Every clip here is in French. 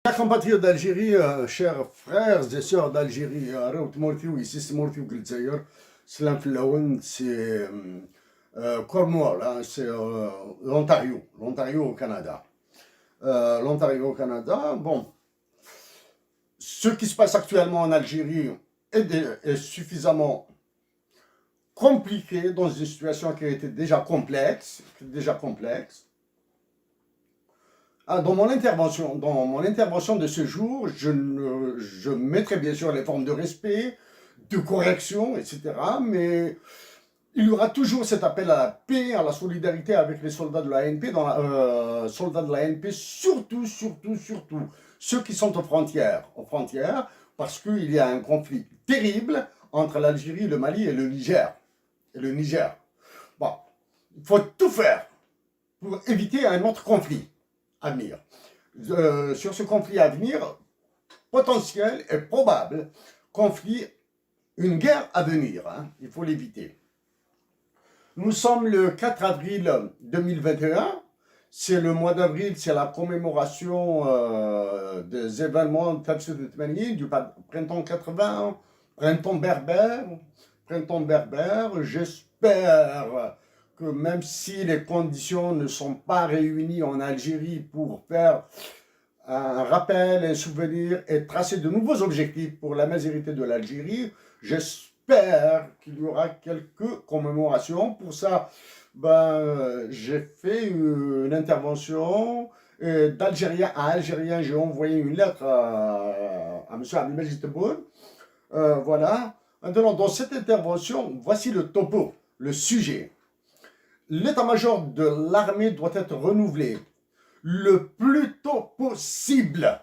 Chers compatriotes d'Algérie, chers frères et sœurs d'Algérie, ici c'est Morthiou Gilzaïr, c'est Cornwall, hein, c'est l'Ontario au Canada. L'Ontario au Canada, bon, ce qui se passe actuellement en Algérie est suffisamment compliqué dans une situation qui a été déjà complexe. Dans mon intervention de ce jour, je mettrai bien sûr les formes de respect, de correction, etc. Mais il y aura toujours cet appel à la paix, à la solidarité avec les soldats de la ANP, soldats de la ANP, surtout ceux qui sont aux frontières, parce qu'il y a un conflit terrible entre l'Algérie, le Mali et le Niger. Bon, il faut tout faire pour éviter un autre conflit à venir. Sur ce conflit à venir, potentiel et probable conflit, une guerre à venir, hein, il faut l'éviter. Nous sommes le 4 avril 2021, c'est le mois d'avril, c'est la commémoration des événements du printemps 80, printemps berbère. J'espère que même si les conditions ne sont pas réunies en Algérie pour faire un rappel, un souvenir et tracer de nouveaux objectifs pour la majorité de l'Algérie, j'espère qu'il y aura quelques commémorations. Pour ça, j'ai fait une intervention d'Algérien à Algérien. J'ai envoyé une lettre à M. Abdelmajid Tebboune. Voilà. Maintenant, dans cette intervention, voici le topo, le sujet. L'état-major de l'armée doit être renouvelé le plus tôt possible.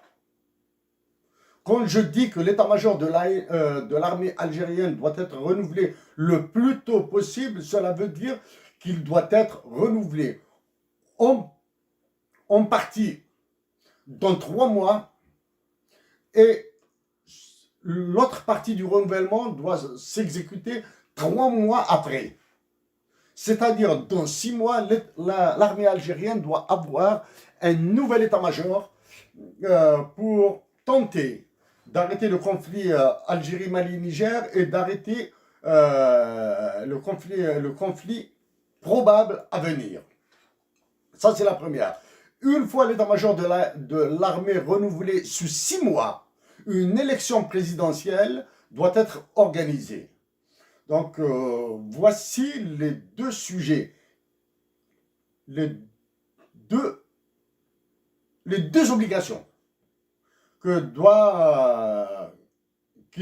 Quand je dis que l'état-major de l'armée algérienne doit être renouvelé le plus tôt possible, cela veut dire qu'il doit être renouvelé en partie dans 3 mois et l'autre partie du renouvellement doit s'exécuter 3 mois après. C'est-à-dire, dans 6 mois, l'armée algérienne doit avoir un nouvel état-major pour tenter d'arrêter le conflit Algérie-Mali-Niger et d'arrêter le conflit probable à venir. Ça, c'est la première. Une fois l'état-major de l'armée renouvelé sous 6 mois, une élection présidentielle doit être organisée. Donc, voici les deux sujets, les deux obligations qui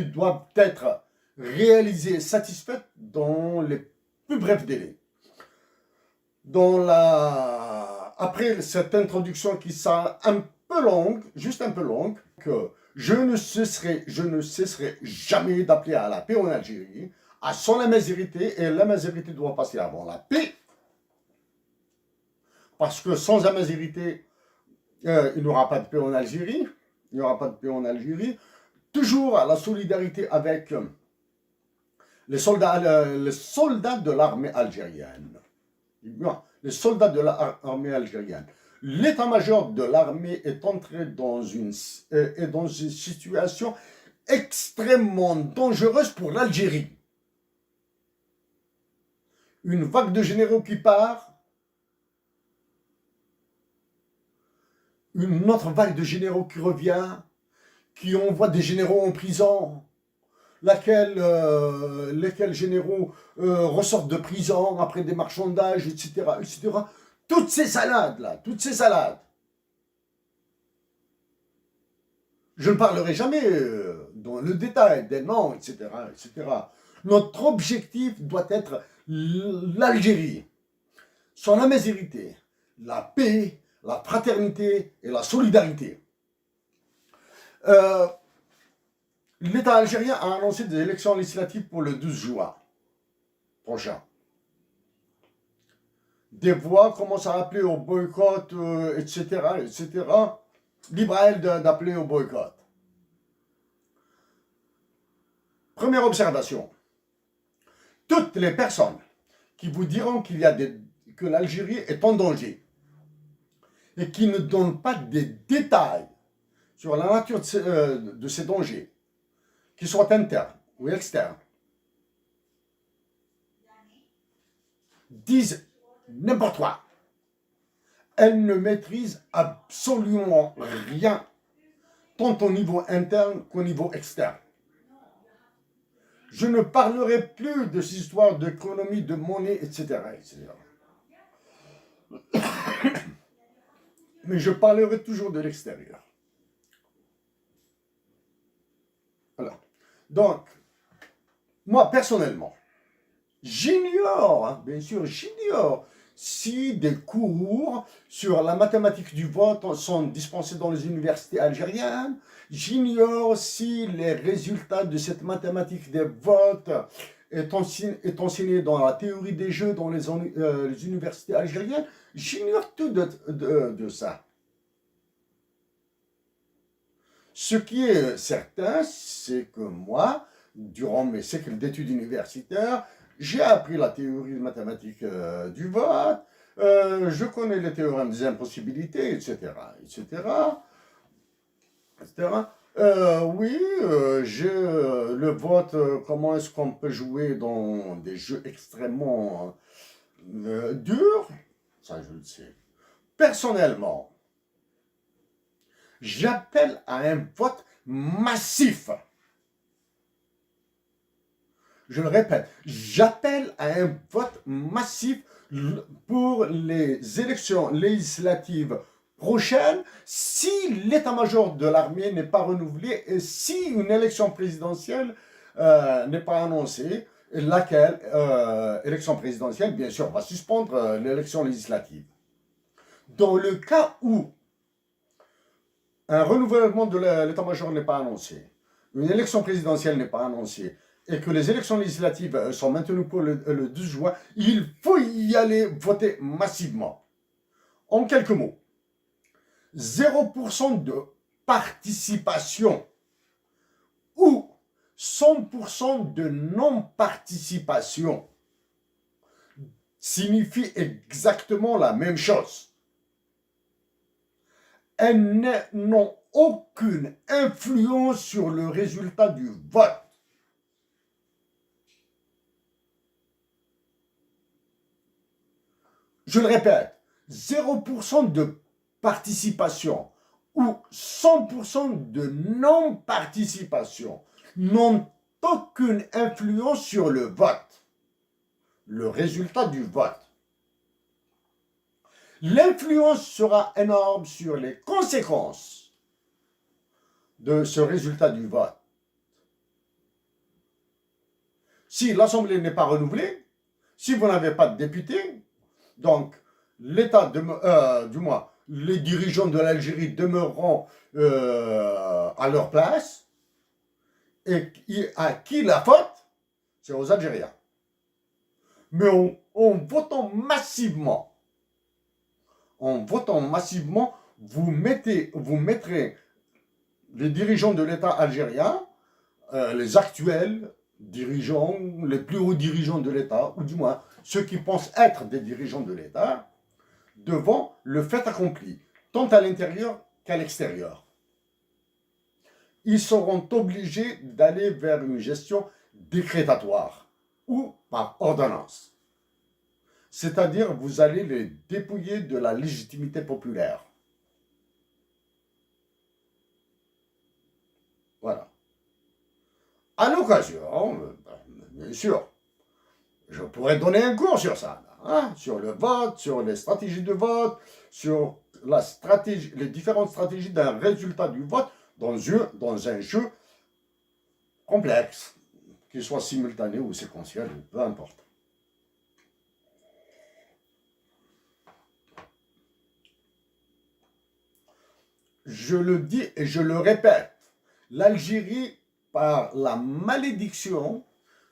doivent être réalisées, satisfaites dans les plus brefs délais. Après cette introduction qui sera un peu longue, juste un peu longue, que je ne cesserai jamais d'appeler à la paix en Algérie, à son amazérité, et l'amazérité doit passer avant la paix, parce que sans amazérité, il n'y aura pas de paix en Algérie, toujours à la solidarité avec les soldats de l'armée algérienne. Les soldats de l'armée algérienne. L'état-major de l'armée est entré dans une situation extrêmement dangereuse pour l'Algérie. Une vague de généraux qui part, une autre vague de généraux qui revient, qui envoie des généraux en prison, lesquels généraux ressortent de prison après des marchandages, etc. Toutes ces salades-là, Je ne parlerai jamais dans le détail des noms, etc. Notre objectif doit être l'Algérie, son amazérité, la paix, la fraternité et la solidarité. L'État algérien a annoncé des élections législatives pour le 12 juin prochain. Des voix commencent à appeler au boycott, etc. Libre à elle d'appeler au boycott. Première observation. Toutes les personnes qui vous diront que l'Algérie est en danger et qui ne donnent pas des détails sur la nature de ces dangers, qu'ils soient internes ou externes, disent n'importe quoi. Elles ne maîtrisent absolument rien, tant au niveau interne qu'au niveau externe. Je ne parlerai plus de ces histoires d'économie, de monnaie, etc., etc. Mais je parlerai toujours de l'extérieur. Voilà. Donc, moi, personnellement, j'ignore, hein, bien sûr, j'ignore si des cours sur la mathématique du vote sont dispensés dans les universités algériennes. J'ignore si les résultats de cette mathématique des votes est enseigné dans la théorie des jeux dans les universités algériennes. J'ignore tout de ça. Ce qui est certain, c'est que moi, durant mes siècles d'études universitaires, j'ai appris la théorie mathématique du vote, je connais les théorèmes des impossibilités, etc., etc., etc. Oui, j'ai le vote, comment est-ce qu'on peut jouer dans des jeux extrêmement durs, ça je le sais. Personnellement, j'appelle à un vote massif. Je le répète, j'appelle à un vote massif pour les élections législatives prochaines si l'état-major de l'armée n'est pas renouvelé et si une élection présidentielle n'est pas annoncée, laquelle élection présidentielle, bien sûr, va suspendre l'élection législative. Dans le cas où un renouvellement de l'état-major n'est pas annoncé, une élection présidentielle n'est pas annoncée, et que les élections législatives sont maintenues pour le 12 juin, il faut y aller voter massivement. En quelques mots, 0% de participation ou 100% de non-participation signifie exactement la même chose. Elles n'ont aucune influence sur le résultat du vote. Je le répète, 0% de participation ou 100% de non-participation n'ont aucune influence sur le vote, le résultat du vote. L'influence sera énorme sur les conséquences de ce résultat du vote. Si l'Assemblée n'est pas renouvelée, si vous n'avez pas de députés, donc l'État, du moins les dirigeants de l'Algérie demeureront à leur place, et à qui la faute? C'est aux Algériens. Mais en votant massivement, vous mettrez les dirigeants de l'État algérien, les actuels dirigeants, les plus hauts dirigeants de l'État, ou du moins ceux qui pensent être des dirigeants de l'État, devant le fait accompli, tant à l'intérieur qu'à l'extérieur. Ils seront obligés d'aller vers une gestion décrétatoire ou par ordonnance. C'est-à-dire, vous allez les dépouiller de la légitimité populaire. Voilà. À l'occasion, bien sûr, je pourrais donner un cours sur ça, hein, sur le vote, sur les stratégies de vote, sur les différentes stratégies d'un résultat du vote dans un jeu complexe, qu'il soit simultané ou séquentiel, peu importe. Je le dis et je le répète, l'Algérie, par la malédiction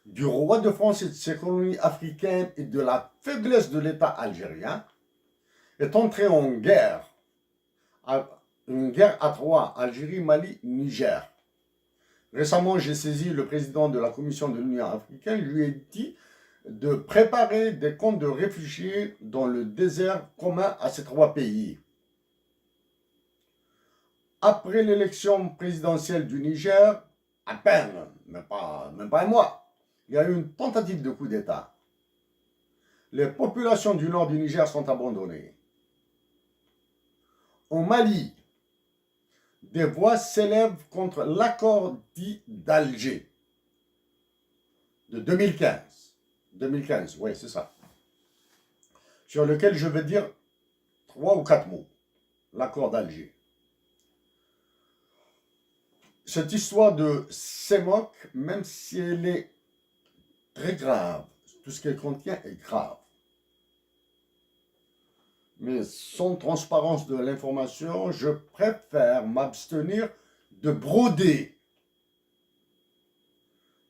du roi de France et de ses colonies africaines et de la faiblesse de l'État algérien, est entrée en guerre, une guerre à trois, Algérie, Mali, Niger. Récemment, j'ai saisi le président de la Commission de l'Union africaine, je lui ai dit de préparer des camps de réfugiés dans le désert commun à ces trois pays. Après l'élection présidentielle du Niger, à peine, même pas un mois, il y a eu une tentative de coup d'État. Les populations du nord du Niger sont abandonnées. Au Mali, des voix s'élèvent contre l'accord dit d'Alger de 2015. 2015, oui, c'est ça. Sur lequel je vais dire 3 ou 4 mots. L'accord d'Alger. Cette histoire de CEMOC, même si elle est très grave, tout ce qu'elle contient est grave. Mais sans transparence de l'information, je préfère m'abstenir de broder.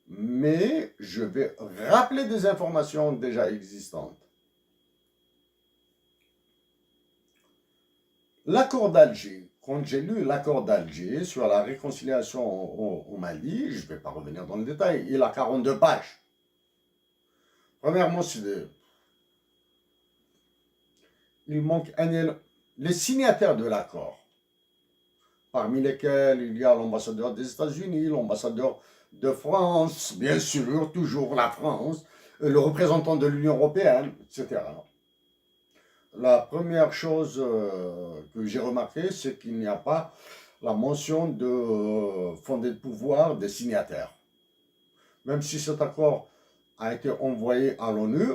Mais je vais rappeler des informations déjà existantes. L'accord d'Alger, quand j'ai lu l'accord d'Alger sur la réconciliation au Mali, je ne vais pas revenir dans le détail, il a 42 pages. Premièrement, il manque les signataires de l'accord, parmi lesquels il y a l'ambassadeur des États-Unis, l'ambassadeur de France, bien sûr, toujours la France, le représentant de l'Union européenne, etc. La première chose que j'ai remarqué, c'est qu'il n'y a pas la mention de fondé de pouvoir des signataires. Même si cet accord a été envoyé à l'ONU,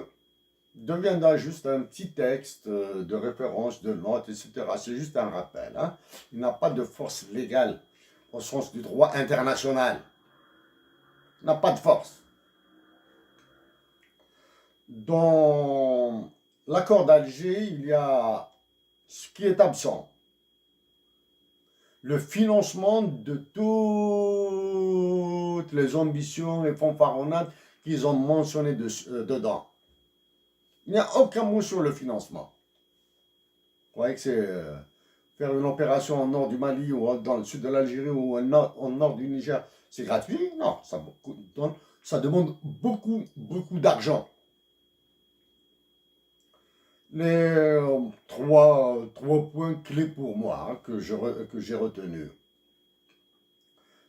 deviendra juste un petit texte de référence, de notes, etc. C'est juste un rappel. Hein. Il n'a pas de force légale au sens du droit international. Il n'a pas de force. Dans l'accord d'Alger, il y a ce qui est absent. Le financement de toutes les ambitions et fanfaronnades qu'ils ont mentionnées dedans. Il n'y a aucun mot sur le financement. Vous croyez que c'est faire une opération au nord du Mali ou dans le sud de l'Algérie ou au nord du Niger, c'est gratuit? Non, ça demande beaucoup d'argent. Les trois points clés pour moi hein, que j'ai retenus.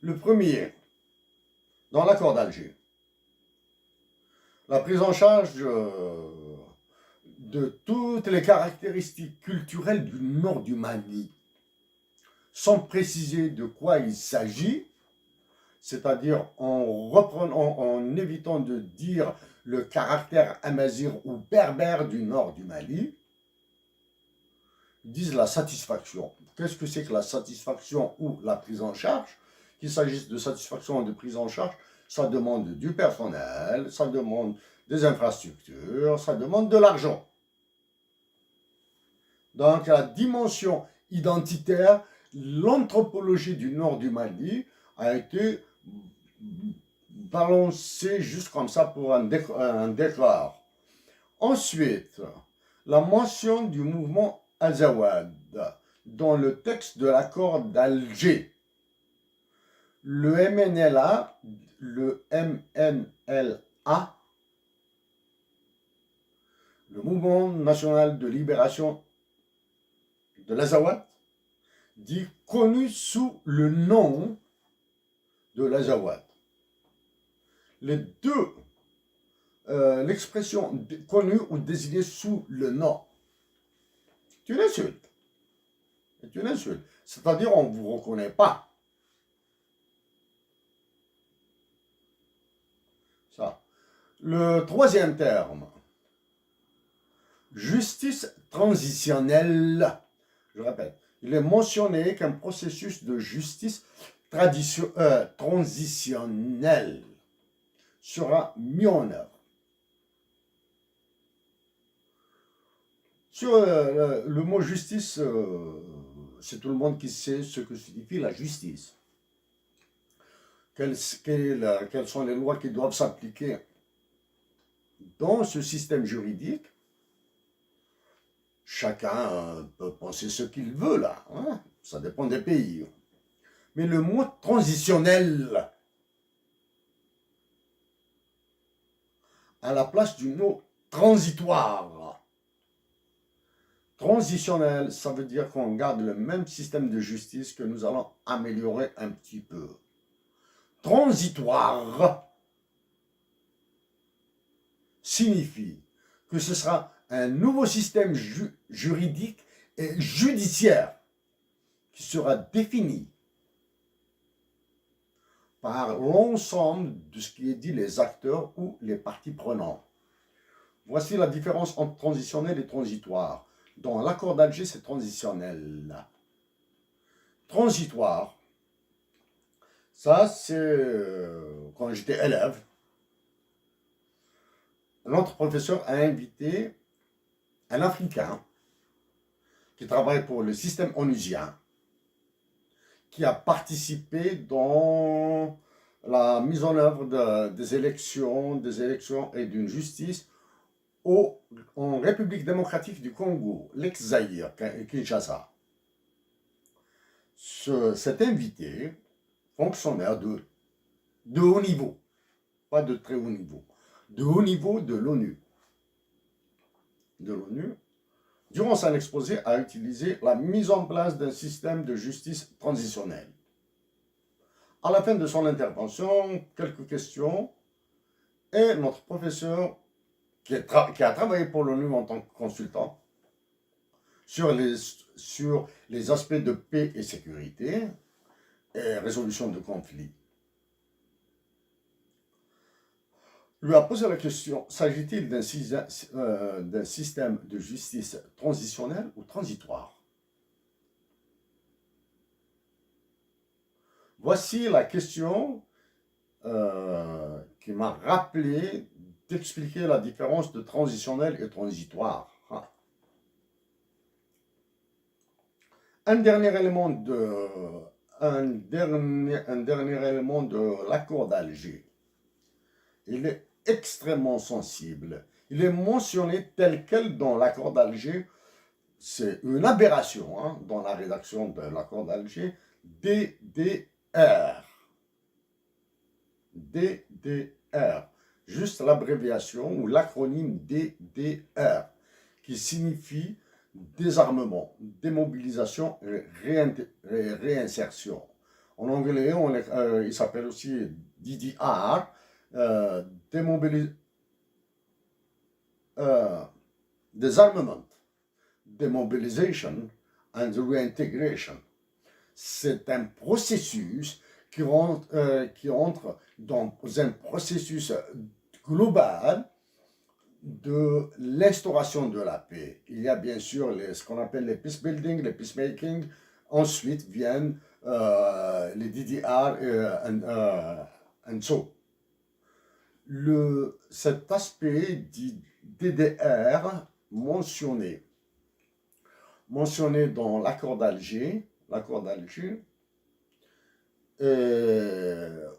Le premier, dans l'accord d'Alger, la prise en charge de toutes les caractéristiques culturelles du nord du Mali, sans préciser de quoi il s'agit, c'est-à-dire en évitant de dire le caractère amazigh ou berbère du nord du Mali, ils disent la satisfaction. Qu'est-ce que c'est que la satisfaction ou la prise en charge? Qu'il s'agisse de satisfaction ou de prise en charge, ça demande du personnel, ça demande des infrastructures, ça demande de l'argent. Donc la dimension identitaire, l'anthropologie du nord du Mali a été balancée juste comme ça pour un décor. Ensuite, la mention du mouvement Azawad dans le texte de l'accord d'Alger. Le MNLA, le Mouvement National de Libération de l'Azawad, dit connu sous le nom de l'Azawad. Les deux, l'expression connue ou désignée sous le nom, c'est une insulte. C'est une insulte. C'est-à-dire on ne vous reconnaît pas. Ça. Le troisième terme, justice transitionnelle. Je répète, il est mentionné qu'un processus de justice transitionnelle sera mis en œuvre. Sur le mot justice, c'est tout le monde qui sait ce que signifie la justice. Quelles sont les lois qui doivent s'appliquer dans ce système juridique? Chacun peut penser ce qu'il veut là, hein? Ça dépend des pays. Mais le mot transitionnel, à la place du mot transitoire, Transitionnel, ça veut dire qu'on garde le même système de justice que nous allons améliorer un petit peu. Transitoire signifie que ce sera un nouveau système juridique et judiciaire qui sera défini par l'ensemble de ce qui est dit les acteurs ou les parties prenantes. Voici la différence entre transitionnel et transitoire. Dans l'accord d'Alger, c'est transitionnel. Transitoire, ça c'est quand j'étais élève, notre professeur a invité un Africain qui travaille pour le système onusien, qui a participé dans la mise en œuvre des élections et d'une justice en République démocratique du Congo, l'ex-Zaïre, Kinshasa. Cet invité, fonctionnaire de haut niveau, pas de très haut niveau, de haut niveau de l'ONU, durant son exposé, a utilisé la mise en place d'un système de justice transitionnelle. À la fin de son intervention, quelques questions, et notre professeur, qui a travaillé pour l'ONU en tant que consultant, sur les aspects de paix et sécurité et résolution de conflits, lui a posé la question, s'agit-il d'un système de justice transitionnel ou transitoire? Voici la question qui m'a rappelé d'expliquer la différence de transitionnel et transitoire. Un dernier élément de l'accord d'Alger. Il est extrêmement sensible. Il est mentionné tel quel dans l'accord d'Alger. C'est une aberration dans la rédaction de l'accord d'Alger. DDR. DDR. Juste l'abréviation ou l'acronyme DDR, qui signifie désarmement, démobilisation et réinsertion. En anglais, il s'appelle aussi DDR, Disarmament, Demobilization and Reintegration. C'est un processus qui entre dans un processus global de l'instauration de la paix. Il y a bien sûr ce qu'on appelle les peace building, les peacemaking. Ensuite viennent les DDR and so. Cet aspect dit DDR mentionné dans l'accord d'Alger,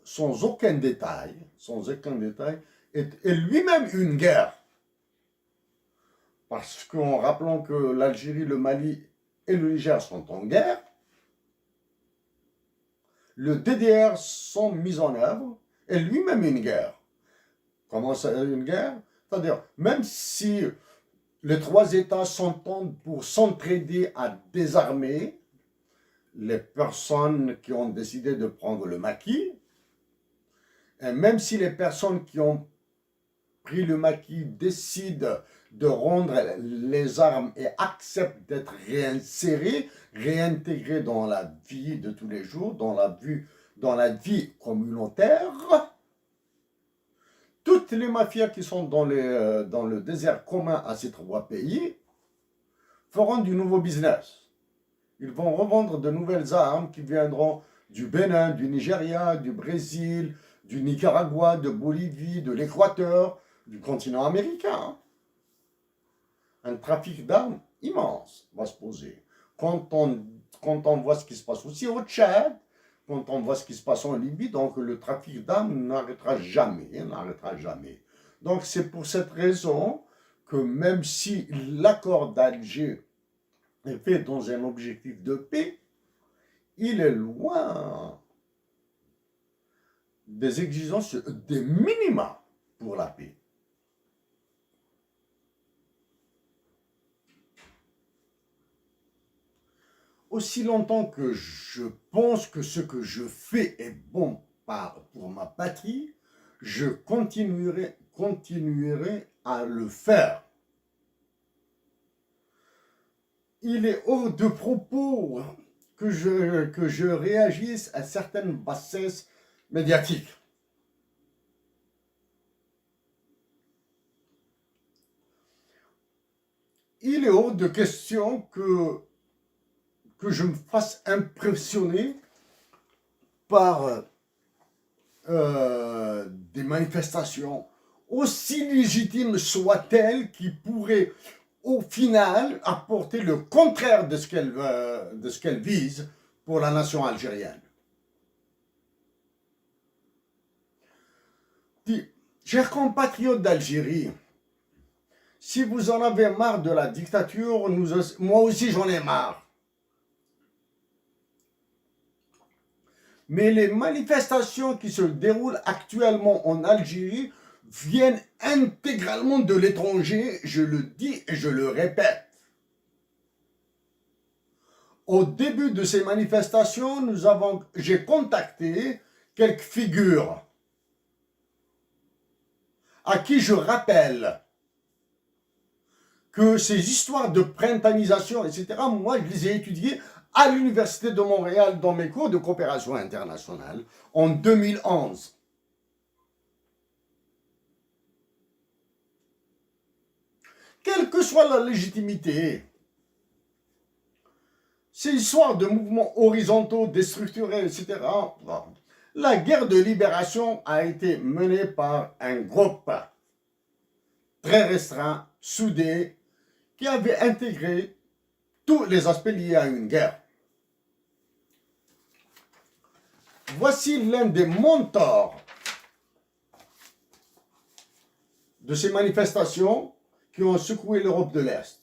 sans aucun détail, est lui-même une guerre. Parce qu'en rappelant que l'Algérie, le Mali et le Niger sont en guerre, le DDR sont mis en œuvre est lui-même une guerre. Comment ça, une guerre? C'est-à-dire, même si les trois États s'entendent pour s'entraider à désarmer les personnes qui ont décidé de prendre le maquis, et même si les personnes qui ont pris le maquis décident de rendre les armes et acceptent d'être réintégrés dans la vie de tous les jours, dans la vie communautaire, toutes les mafias qui sont dans le désert commun à ces trois pays feront du nouveau business. Ils vont revendre de nouvelles armes qui viendront du Bénin, du Nigeria, du Brésil, du Nicaragua, de Bolivie, de l'Équateur, du continent américain. Un trafic d'armes immense va se poser. Quand on voit ce qui se passe aussi au Tchad, quand on voit ce qui se passe en Libye, donc le trafic d'armes n'arrêtera jamais, Donc c'est pour cette raison que même si l'accord d'Alger est fait dans un objectif de paix, il est loin des exigences, des minima pour la paix. aussi longtemps que je pense que ce que je fais est bon pour ma patrie, je continuerai à le faire. Il est hors de propos que je réagisse à certaines bassesses médiatiques. Il est hors de question que je me fasse impressionner par des manifestations, aussi légitimes soient-elles, qui pourraient au final apporter le contraire de ce qu'elles visent pour la nation algérienne. Chers compatriotes d'Algérie, si vous en avez marre de la dictature, moi aussi j'en ai marre. Mais les manifestations qui se déroulent actuellement en Algérie viennent intégralement de l'étranger, je le dis et je le répète. Au début de ces manifestations, j'ai contacté quelques figures à qui je rappelle que ces histoires de printempisation, etc., moi, je les ai étudiées à l'Université de Montréal dans mes cours de coopération internationale en 2011. Quelle que soit la légitimité, ces histoires de mouvements horizontaux, déstructurés, etc., la guerre de libération a été menée par un groupe très restreint, soudé, qui avait intégré tous les aspects liés à une guerre. Voici l'un des mentors de ces manifestations qui ont secoué l'Europe de l'Est,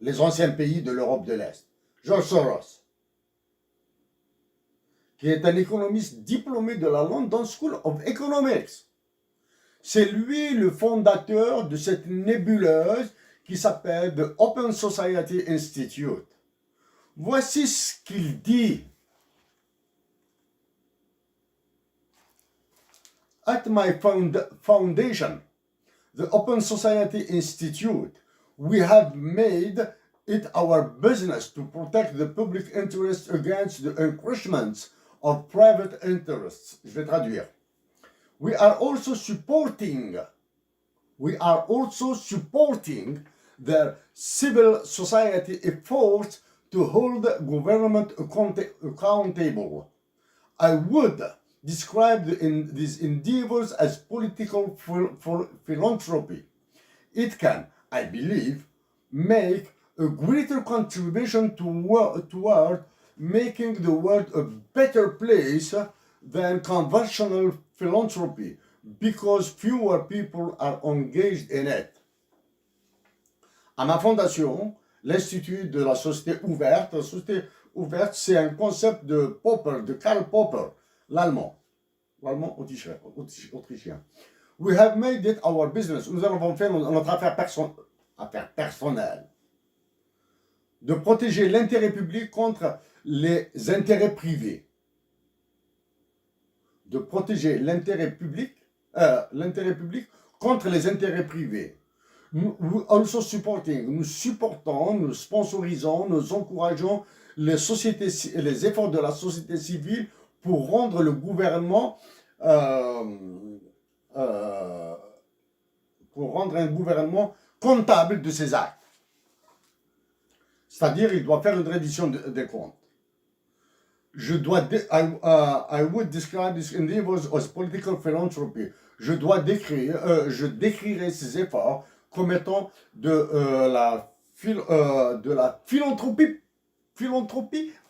les anciens pays de l'Europe de l'Est. George Soros, qui est un économiste diplômé de la London School of Economics. C'est lui le fondateur de cette nébuleuse qui s'appelle The Open Society Institute. Voici ce qu'il dit. At my foundation, the Open Society Institute, we have made it our business to protect the public interest against the encroachments of private interests. Je vais traduire. We are also supporting their civil society efforts to hold government accountable. I would describe these endeavors as political philanthropy. It can, I believe, make a greater contribution toward making the world a better place than conventional philanthropy, because fewer people are engaged in it. À ma fondation, l'Institut de la Société Ouverte, la Société Ouverte, c'est un concept de Karl Popper, l'allemand autrichien. We have made it our business. Nous avons fait notre affaire personnelle de protéger l'intérêt public contre les intérêts privés. De protéger l'intérêt public contre les intérêts privés. Nous supportons, nous sponsorisons, nous encourageons les efforts de la société civile pour rendre le gouvernement comptable de ses actes. C'est-à-dire, il doit faire une reddition des comptes. I would describe these endeavors as political philanthropy. Je décrirais ces efforts comme étant de la philanthropie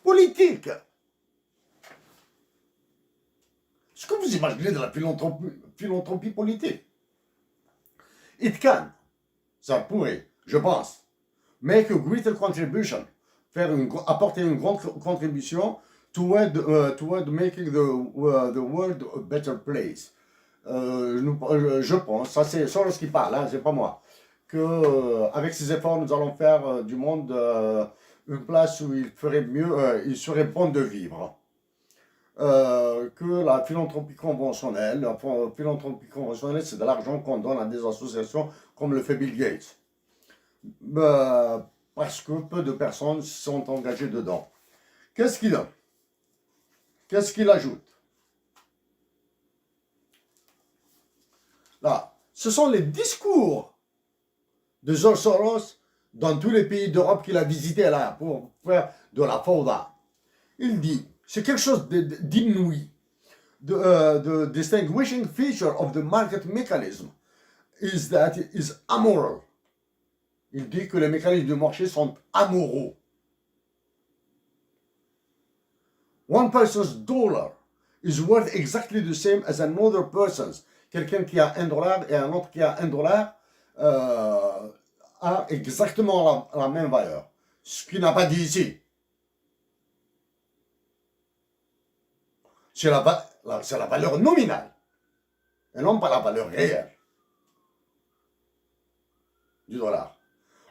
politique. Ce que vous imaginez de la philanthropie politique? Ça pourrait, je pense, make a greater contribution, apporter une grande contribution toward making the world a better place. Je pense, ça c'est Soros qui parle, hein, c'est pas moi, que avec ces efforts nous allons faire du monde une place où il ferait mieux, il serait bon de vivre que la philanthropie conventionnelle. La philanthropie conventionnelle, c'est de l'argent qu'on donne à des associations comme le fait Bill Gates. Parce que peu de personnes sont engagées dedans. Qu'est-ce qu'il a? Qu'est-ce qu'il ajoute? Là, ce sont les discours de George Soros dans tous les pays d'Europe qu'il a visités là pour faire de la fauda. Il dit, c'est quelque chose d'inouï. The distinguishing feature of the market mechanism is that it is amoral. Il dit que les mécanismes du marché sont amoraux. One person's dollar is worth exactly the same as another person's. Quelqu'un qui a $1 et un autre qui a $1 a exactement la même valeur. Ce qu'il n'a pas dit ici. C'est la valeur nominale et non pas la valeur réelle du dollar.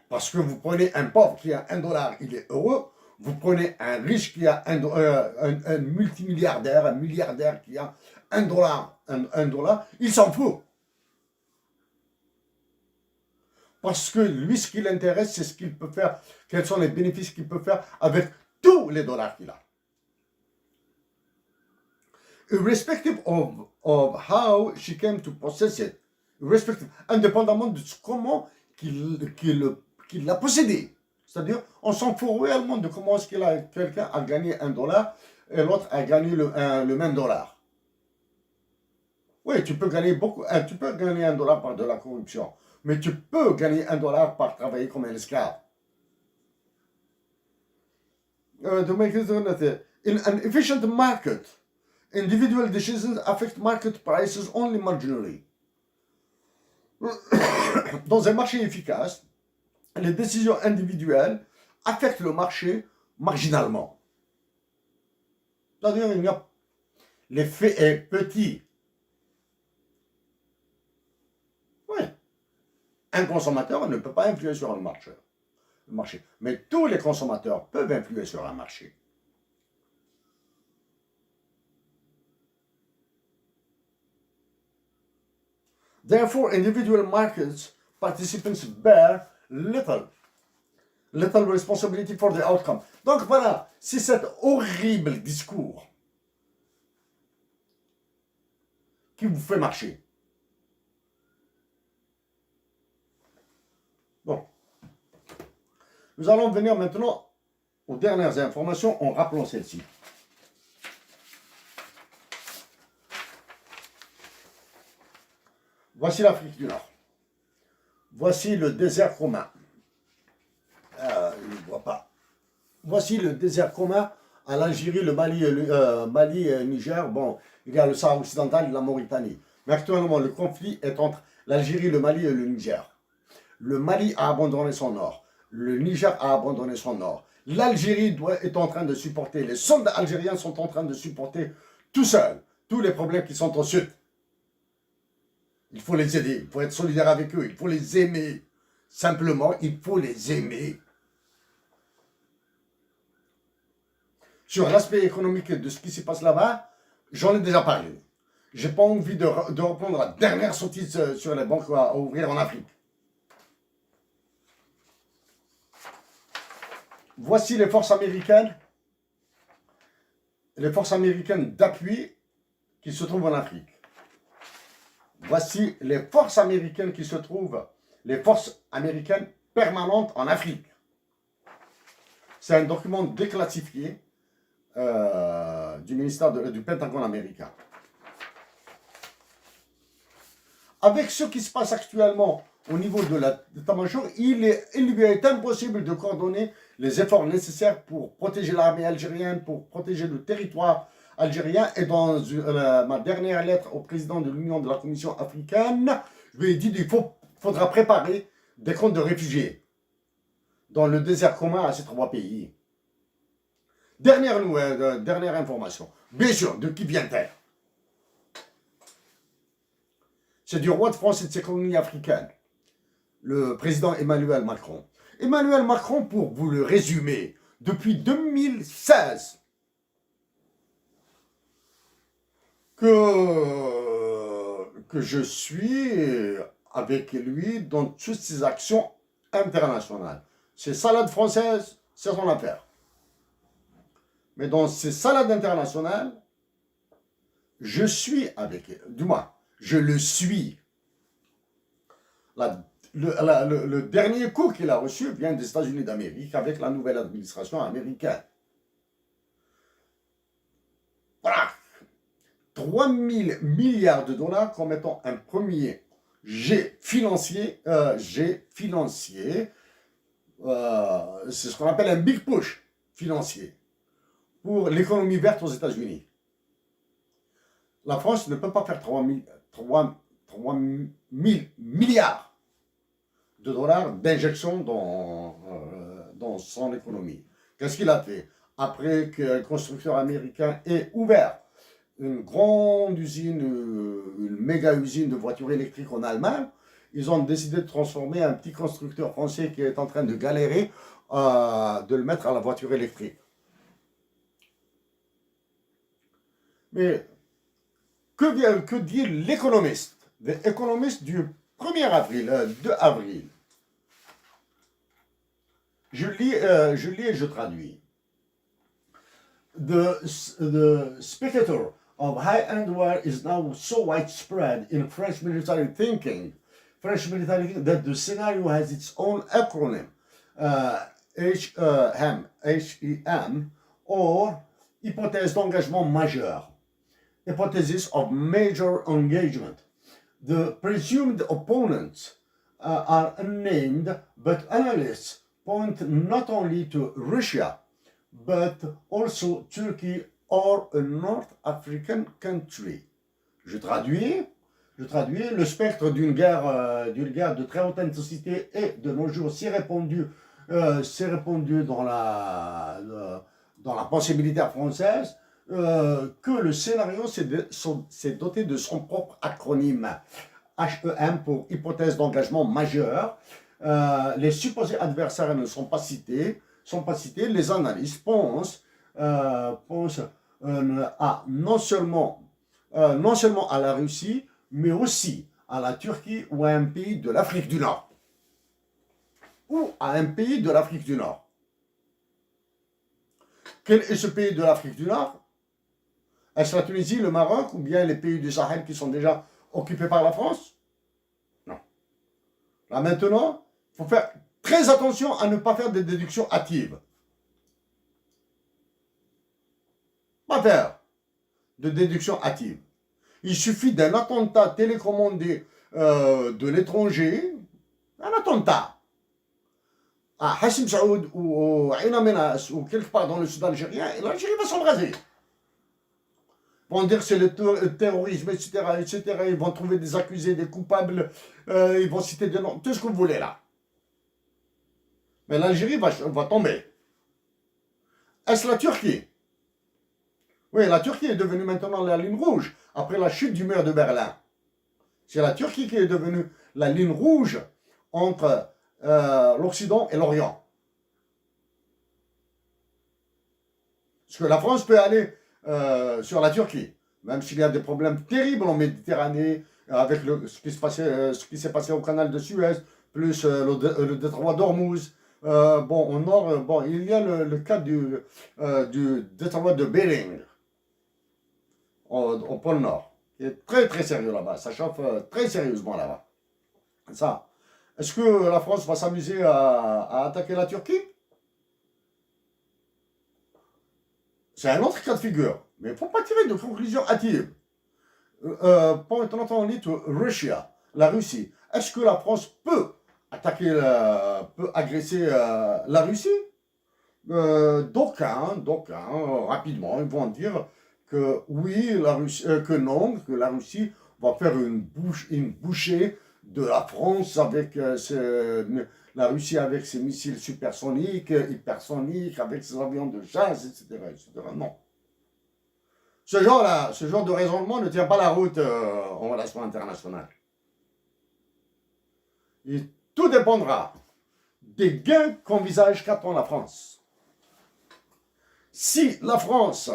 Parce que vous prenez un pauvre qui a $1, il est heureux. Vous prenez un riche qui a un multimilliardaire, un milliardaire qui a $1, il s'en fout. Parce que lui, ce qui l'intéresse, c'est ce qu'il peut faire, quels sont les bénéfices qu'il peut faire avec tous les dollars qu'il a. Irrespective of how she came to possess it, indépendamment de comment qu'il l'a possédé. C'est-à-dire, on s'en fout réellement de comment est-ce quelqu'un a gagné $1 et l'autre a gagné le même dollar. Oui, tu peux gagner $1 par de la corruption, mais tu peux gagner $1 par travailler comme un esclave. In an efficient market, individual decisions affect market prices only marginally. Dans un marché efficace, les décisions individuelles affectent le marché marginalement. C'est-à-dire, l'effet est petit. Oui. Un consommateur ne peut pas influer sur le marché. Mais tous les consommateurs peuvent influer sur un marché. Therefore, individual markets participants bear little responsibility for the outcome. Donc voilà, c'est cet horrible discours qui vous fait marcher. Bon. Nous allons venir maintenant aux dernières informations en rappelant celles-ci. Voici l'Afrique du Nord. Voici le désert commun. Il ne voit pas. Voici le désert commun à l'Algérie, le Mali et le Niger. Bon, il y a le Sahara occidental et la Mauritanie. Mais actuellement, le conflit est entre l'Algérie, le Mali et le Niger. Le Mali a abandonné son nord. Le Niger a abandonné son nord. L'Algérie est en train de supporter, les soldats algériens sont en train de supporter tout seuls tous les problèmes qui sont au sud. Il faut les aider, il faut être solidaire avec eux, il faut les aimer. Simplement, il faut les aimer. Sur l'aspect économique de ce qui se passe là-bas, j'en ai déjà parlé. J'ai pas envie de reprendre la dernière sottise sur les banques à ouvrir en Afrique. Voici les forces américaines d'appui qui se trouvent en Afrique. Voici les forces américaines qui se trouvent, les forces américaines permanentes en Afrique. C'est un document déclassifié du ministère du Pentagone américain. Avec ce qui se passe actuellement au niveau de l'état-major, il lui est impossible de coordonner les efforts nécessaires pour protéger l'armée algérienne, pour protéger le territoire algérien. Et dans ma dernière lettre au président de l'Union de la Commission africaine, je lui ai dit qu'il faudra préparer des camps de réfugiés dans le désert commun à ces trois pays. Dernière information, bien sûr, de qui vient-elle? C'est du roi de France et de ses colonies africaines, le président Emmanuel Macron. Emmanuel Macron, pour vous le résumer, depuis 2016 que je suis avec lui dans toutes ses actions internationales. Ses salades françaises, c'est son affaire. Mais dans ces salades internationales, je suis avec elle. Du moins, je le suis. Le dernier coup qu'il a reçu vient des États-Unis d'Amérique avec la nouvelle administration américaine. Voilà. 3 000 milliards de dollars comme étant un premier jet financier. C'est ce qu'on appelle un big push financier pour l'économie verte aux États-Unis. La France ne peut pas faire 3 000 milliards de dollars d'injection dans son économie. Qu'est-ce qu'il a fait? Après que le constructeur américain ait ouvert une grande usine, une méga usine de voitures électriques en Allemagne, ils ont décidé de transformer un petit constructeur français qui est en train de galérer, de le mettre à la voiture électrique. Mais que dit l'économiste? L'économiste du 1er avril, 2 avril. Je lis et je traduis. The spectator of high-end war is now so widespread in French military thinking, that the scenario has its own acronym, HEM, or hypothèse d'engagement majeur, hypothesis of major engagement. The presumed opponents are unnamed, but analysts point not only to Russia, but also Turkey or a North African country. Je traduis, le spectre d'une guerre de très haute intensité est de nos jours si répandu dans la pensée militaire française que le scénario s'est doté de son propre acronyme, HEM pour hypothèse d'engagement majeur. Les supposés adversaires ne sont pas cités, les analystes pensent non seulement à la Russie, mais aussi à la Turquie ou à un pays de l'Afrique du Nord. Quel est ce pays de l'Afrique du Nord? Est-ce la Tunisie, le Maroc ou bien les pays du Sahel qui sont déjà occupés par la France? Non. Là maintenant, il faut faire très attention à ne pas faire des déductions hâtives. Pas faire de déduction hâtive. Il suffit d'un attentat télécommandé de l'étranger, un attentat à Hassim Saoud ou à Ain Menas ou quelque part dans le sud algérien, et l'Algérie va s'embraser. Ils vont dire que c'est le terrorisme, etc., etc. Ils vont trouver des accusés, des coupables, ils vont citer des noms, tout ce que vous voulez là. Mais l'Algérie va tomber. Est-ce la Turquie? Oui, la Turquie est devenue maintenant la ligne rouge, après la chute du mur de Berlin. C'est la Turquie qui est devenue la ligne rouge entre l'Occident et l'Orient. Parce que la France peut aller sur la Turquie, même s'il y a des problèmes terribles en Méditerranée, avec ce qui s'est passé au canal de Suez, plus le détroit d'Ormuz. Au nord, il y a le cas du détroit de Bering, au pôle Nord, qui est très très sérieux là-bas. Ça chauffe très sérieusement là-bas. Ça. Est-ce que la France va s'amuser à attaquer la Turquie? C'est un autre cas de figure. Mais il ne faut pas tirer de conclusions hâtives. Point not only to Russia, la Russie. Est-ce que la France peut agresser la Russie? D'aucuns, rapidement, ils vont dire que oui, que non, que la Russie va faire une bouchée de la France avec la Russie avec ses missiles supersoniques, hypersoniques, avec ses avions de chasse, etc. Non. Ce genre de raisonnement ne tient pas la route en relations internationales. Et tout dépendra des gains qu'envisage qu'attend la France. Si la France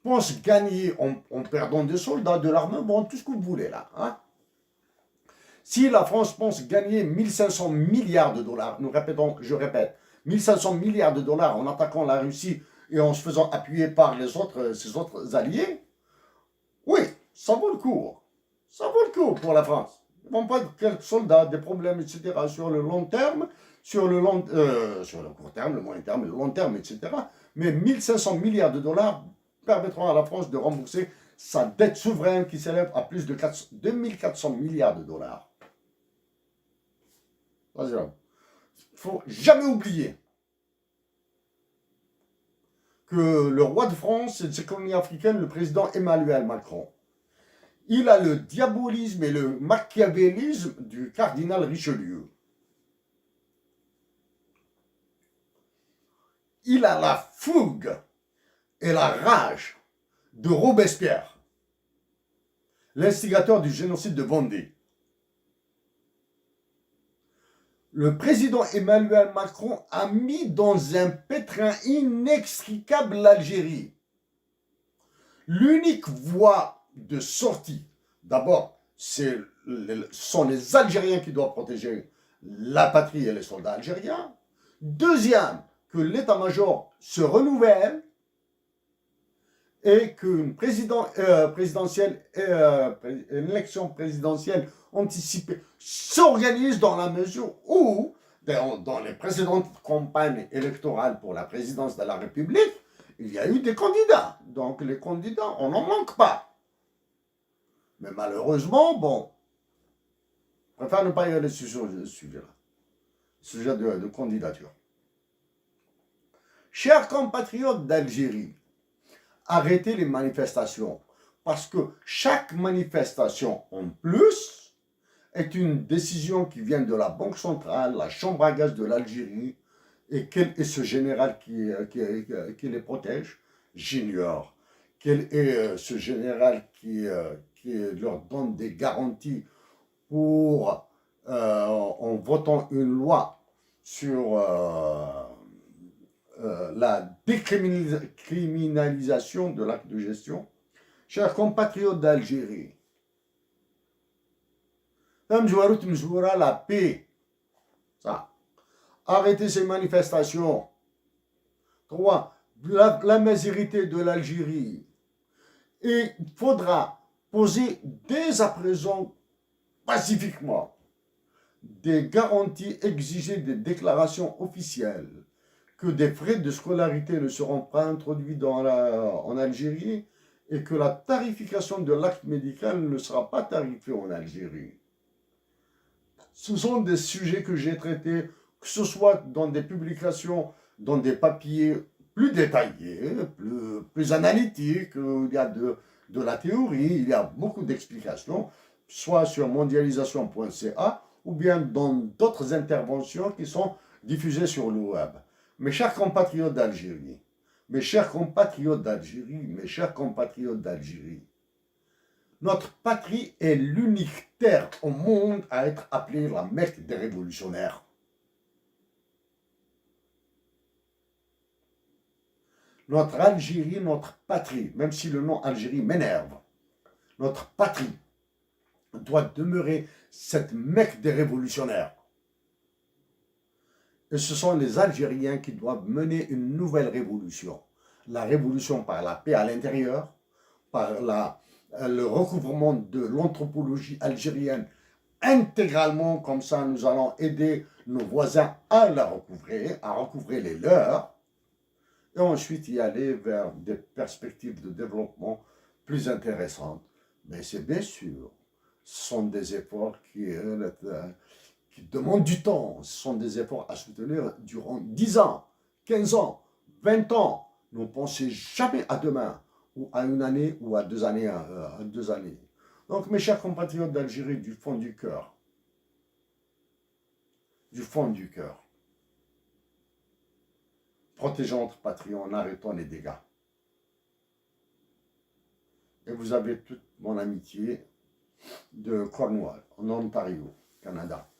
pense gagner en perdant des soldats, de l'armement, tout ce que vous voulez là, hein, si la France pense gagner 1500 milliards de dollars, nous répétons, je répète, 1500 milliards de dollars en attaquant la Russie et en se faisant appuyer par ses autres alliés, oui, ça vaut le coup. Ça vaut le coup pour la France. Ils vont pas quelques soldats, des problèmes, etc. sur le long terme, sur le court terme, le moyen terme, le long terme, etc. Mais 1500 milliards de dollars permettront à la France de rembourser sa dette souveraine qui s'élève à plus de 2400 milliards de dollars. Il ne faut jamais oublier que le roi de France et de ses colonies africaines, le président Emmanuel Macron, il a le diabolisme et le machiavélisme du cardinal Richelieu. Il a la fougue et la rage de Robespierre, l'instigateur du génocide de Vendée. Le président Emmanuel Macron a mis dans un pétrin inextricable l'Algérie. L'unique voie de sortie, d'abord, ce sont les Algériens qui doivent protéger la patrie et les soldats algériens. Deuxième, que l'état-major se renouvelle et qu'une élection présidentielle anticipée s'organise dans la mesure où, dans les précédentes campagnes électorales pour la présidence de la République, il y a eu des candidats. Donc les candidats, on n'en manque pas. Mais malheureusement, bon, je préfère ne pas y aller sur ce sujet-là, sujet de candidature. Chers compatriotes d'Algérie, arrêtez les manifestations, parce que chaque manifestation en plus est une décision qui vient de la Banque centrale, la chambre à gaz de l'Algérie, et quel est ce général qui les protège? J'ignore. Quel est ce général qui leur donne des garanties pour, en votant une loi sur la décriminalisation de l'acte de gestion? Chers compatriotes d'Algérie, la paix, ça. Arrêtez ces manifestations. 3. La majorité de l'Algérie. Et il faudra poser dès à présent, pacifiquement, des garanties exigées des déclarations officielles que des frais de scolarité ne seront pas introduits en Algérie et que la tarification de l'acte médical ne sera pas tarifée en Algérie. Ce sont des sujets que j'ai traités, que ce soit dans des publications, dans des papiers plus détaillés, plus analytiques, il y a de la théorie, il y a beaucoup d'explications, soit sur mondialisation.ca ou bien dans d'autres interventions qui sont diffusées sur le web. Mes chers compatriotes d'Algérie, mes chers compatriotes d'Algérie, mes chers compatriotes d'Algérie, notre patrie est l'unique terre au monde à être appelée la Mecque des révolutionnaires. Notre Algérie, notre patrie, même si le nom Algérie m'énerve, notre patrie doit demeurer cette Mecque des révolutionnaires. Et ce sont les Algériens qui doivent mener une nouvelle révolution. La révolution par la paix à l'intérieur, par le recouvrement de l'anthropologie algérienne intégralement, comme ça nous allons aider nos voisins à la recouvrer, à recouvrer les leurs, et ensuite y aller vers des perspectives de développement plus intéressantes. Mais c'est bien sûr, ce sont des efforts qui demandent du temps, ce sont des efforts à soutenir durant 10 ans, 15 ans, 20 ans. Ne pensez jamais à demain, ou à une année, ou à 2 années. Donc, mes chers compatriotes d'Algérie, du fond du cœur, protégeons notre patrie en arrêtant les dégâts. Et vous avez toute mon amitié de Cornwall, en Ontario, Canada.